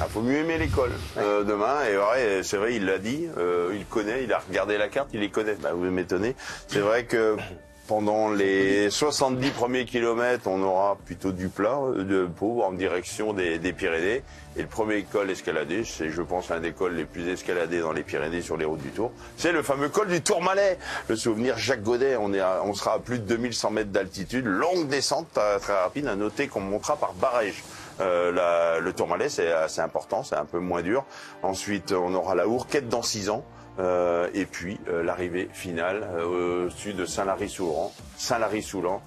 Il faut mieux aimer l'école demain. Et ouais, c'est vrai, il l'a dit, il connaît, il a regardé la carte, il les connaît. Bah, vous m'étonnez. C'est vrai que pendant les 70 premiers kilomètres, on aura plutôt du plat de Pau en direction des Pyrénées. Et le premier col escaladé, c'est, je pense, l'un des cols les plus escaladés dans les Pyrénées sur les routes du Tour. C'est le fameux col du Tourmalet. Le souvenir Jacques Godet, on sera à plus de 2100 mètres d'altitude. Longue descente très rapide, à noter qu'on montera par barège. Le Tourmalet, c'est assez important, c'est un peu moins dur. Ensuite, on aura la Hourquette dans 6 ans. Et puis l'arrivée finale au-dessus de Saint-Lary-Soulan. Saint-Lary-Soulan,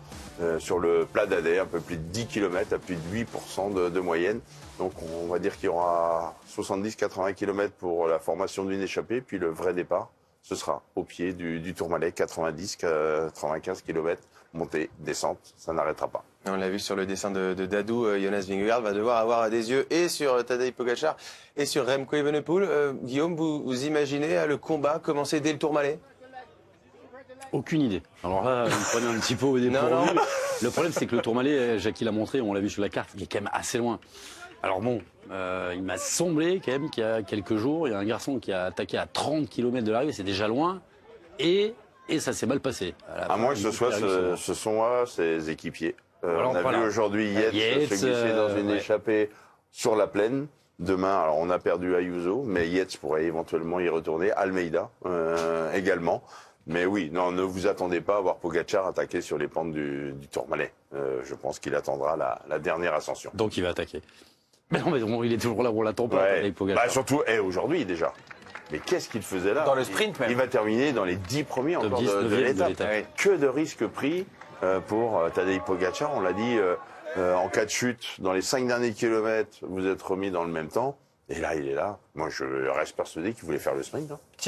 sur le plat d'Adet, un peu plus de 10 km, à plus de 8% de moyenne. Donc on va dire qu'il y aura 70-80 km pour la formation d'une échappée, puis le vrai départ, ce sera au pied du Tourmalet, 90-95 km, montée, descente, ça n'arrêtera pas. On l'a vu sur le dessin de Dadou, Jonas Vingegaard va devoir avoir des yeux et sur Tadej Pogacar et sur Remco Evenepoel. Guillaume, vous imaginez le combat commencer dès le Tourmalet? Aucune idée. Alors là, vous me prenez un petit peu au dépourvu. Le problème, c'est que le Tourmalet, Jackie l'a montré, on l'a vu sur la carte, il est quand même assez loin. Alors bon, il m'a semblé quand même qu'il y a quelques jours, il y a un garçon qui a attaqué à 30 km de l'arrivée, c'est déjà loin, et ça s'est mal passé. À moins que ce soit ses équipiers. On a vu aujourd'hui Yates se glisser dans une échappée sur la plaine. Demain, alors on a perdu Ayuso, mais Yates pourrait éventuellement y retourner. Almeida également. Mais oui, non, ne vous attendez pas à voir Pogacar attaquer sur les pentes du Tourmalet. Je pense qu'il attendra la dernière ascension. Donc il va attaquer. Mais non, mais il est toujours là, on l'attend pas. Ouais. Bah, surtout aujourd'hui déjà. Mais qu'est-ce qu'il faisait là? Dans le sprint même. Il va terminer dans les 10 premiers encore de l'étape. Que de risques pris pour Tadej Pogacar. On l'a dit, en cas de chute, dans les 5 derniers kilomètres, vous êtes remis dans le même temps. Et là, il est là. Moi, je reste persuadé qu'il voulait faire le sprint. Hein.